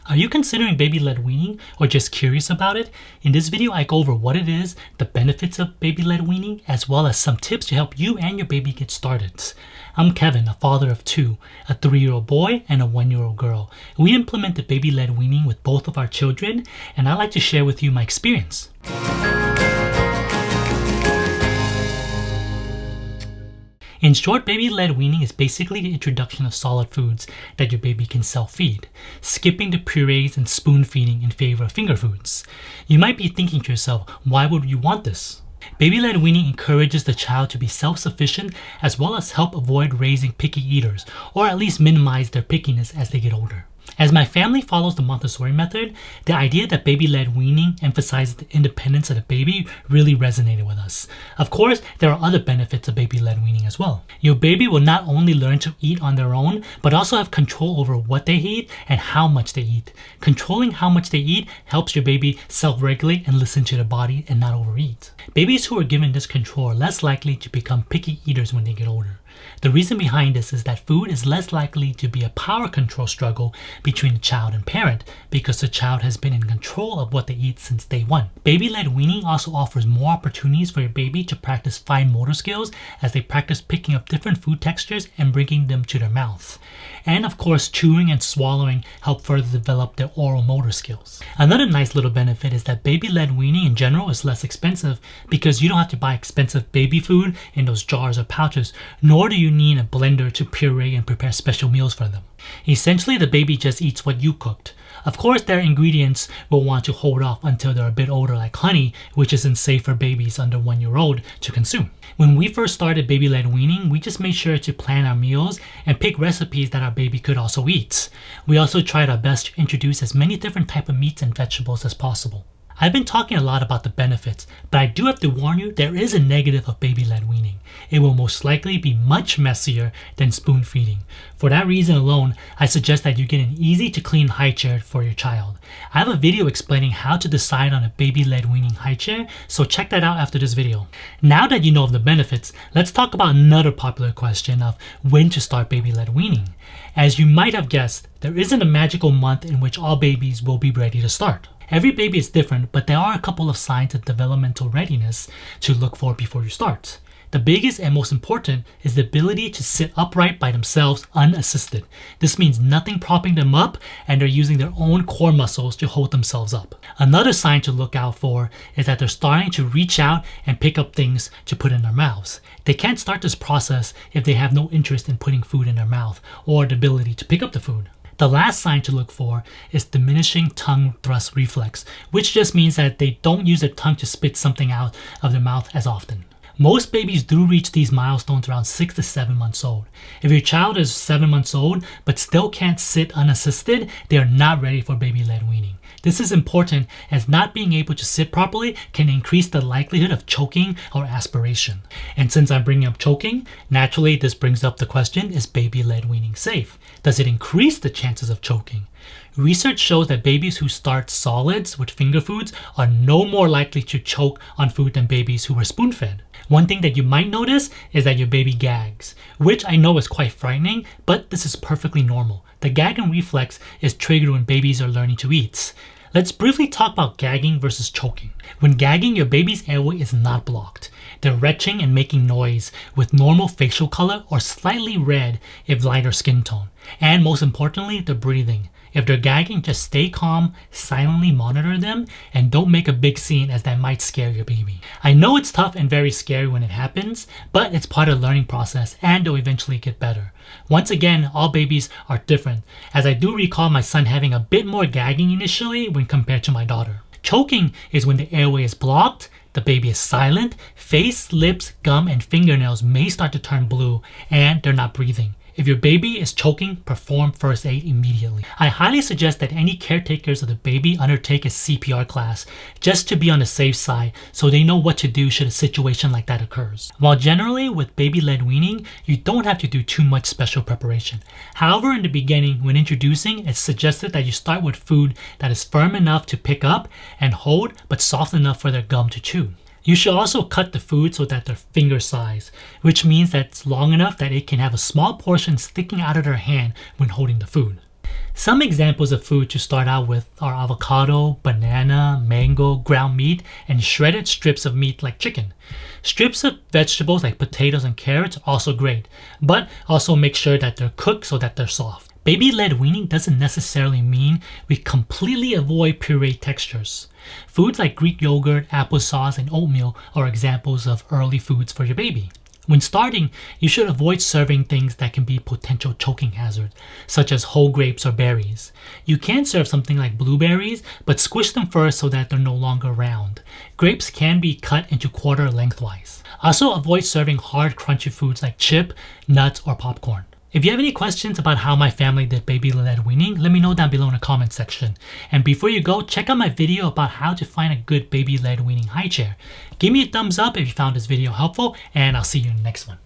Are you considering baby-led weaning or just curious about it? In this video, I go over what it is, the benefits of baby-led weaning, as well as some tips to help you and your baby get started. I'm Kevin, a father of two, a 3-year-old boy and a 1-year-old girl. We implemented baby-led weaning with both of our children, and I'd like to share with you my experience. In short, baby-led weaning is basically the introduction of solid foods that your baby can self-feed, skipping the purees and spoon-feeding in favor of finger foods. You might be thinking to yourself, why would you want this? Baby-led weaning encourages the child to be self-sufficient as well as help avoid raising picky eaters, or at least minimize their pickiness as they get older. As my family follows the Montessori method, the idea that baby-led weaning emphasizes the independence of the baby really resonated with us. Of course, there are other benefits of baby-led weaning as well. Your baby will not only learn to eat on their own, but also have control over what they eat and how much they eat. Controlling how much they eat helps your baby self-regulate and listen to their body and not overeat. Babies who are given this control are less likely to become picky eaters when they get older. The reason behind this is that food is less likely to be a power control struggle between the child and parent because the child has been in control of what they eat since day one. Baby-led weaning also offers more opportunities for your baby to practice fine motor skills as they practice picking up different food textures and bringing them to their mouth. And of course, chewing and swallowing help further develop their oral motor skills. Another nice little benefit is that baby-led weaning in general is less expensive because you don't have to buy expensive baby food in those jars or pouches, nor do you need a blender to puree and prepare special meals for them. Essentially, the baby just eats what you cooked. Of course, their ingredients will want to hold off until they're a bit older, like honey, which isn't safe for babies under 1 year old to consume. When we first started baby-led weaning, we just made sure to plan our meals and pick recipes that our baby could also eat. We also tried our best to introduce as many different types of meats and vegetables as possible. I've been talking a lot about the benefits, but I do have to warn you, there is a negative of baby-led weaning. It will most likely be much messier than spoon feeding. For that reason alone, I suggest that you get an easy to clean high chair for your child. I have a video explaining how to decide on a baby-led weaning high chair, so check that out after this video. Now that you know of the benefits, let's talk about another popular question of when to start baby-led weaning. As you might have guessed, there isn't a magical month in which all babies will be ready to start. Every baby is different, but there are a couple of signs of developmental readiness to look for before you start. The biggest and most important is the ability to sit upright by themselves unassisted. This means nothing propping them up and they're using their own core muscles to hold themselves up. Another sign to look out for is that they're starting to reach out and pick up things to put in their mouths. They can't start this process if they have no interest in putting food in their mouth or the ability to pick up the food. The last sign to look for is diminishing tongue thrust reflex, which just means that they don't use their tongue to spit something out of their mouth as often. Most babies do reach these milestones around 6 to 7 months old. If your child is 7 months old but still can't sit unassisted, they are not ready for baby-led weaning. This is important as not being able to sit properly can increase the likelihood of choking or aspiration. And since I'm bringing up choking, naturally this brings up the question, is baby-led weaning safe? Does it increase the chances of choking? Research shows that babies who start solids with finger foods are no more likely to choke on food than babies who were spoon-fed. One thing that you might notice is that your baby gags, which I know is quite frightening, but this is perfectly normal. The gagging reflex is triggered when babies are learning to eat. Let's briefly talk about gagging versus choking. When gagging, your baby's airway is not blocked. They're retching and making noise with normal facial color or slightly red if lighter skin tone. And most importantly, they're breathing. If they're gagging, just stay calm, silently monitor them, and don't make a big scene as that might scare your baby. I know it's tough and very scary when it happens, but it's part of the learning process and they'll eventually get better. Once again, all babies are different, as I do recall my son having a bit more gagging initially when compared to my daughter. Choking is when the airway is blocked, the baby is silent, face, lips, gum, and fingernails may start to turn blue, and they're not breathing. If your baby is choking, perform first aid immediately. I highly suggest that any caretakers of the baby undertake a CPR class just to be on the safe side so they know what to do should a situation like that occurs. While generally with baby-led weaning, you don't have to do too much special preparation. However, in the beginning, when introducing, it's suggested that you start with food that is firm enough to pick up and hold, but soft enough for their gum to chew. You should also cut the food so that they're finger size, which means that it's long enough that it can have a small portion sticking out of their hand when holding the food. Some examples of food to start out with are avocado, banana, mango, ground meat, and shredded strips of meat like chicken. Strips of vegetables like potatoes and carrots are also great, but also make sure that they're cooked so that they're soft. Baby-led weaning doesn't necessarily mean we completely avoid puree textures. Foods like Greek yogurt, applesauce, and oatmeal are examples of early foods for your baby. When starting, you should avoid serving things that can be potential choking hazards, such as whole grapes or berries. You can serve something like blueberries, but squish them first so that they're no longer round. Grapes can be cut into quarter lengthwise. Also, avoid serving hard, crunchy foods like chip, nuts, or popcorn. If you have any questions about how my family did baby-led weaning, let me know down below in the comment section. And before you go, check out my video about how to find a good baby-led weaning high chair. Give me a thumbs up if you found this video helpful, and I'll see you in the next one.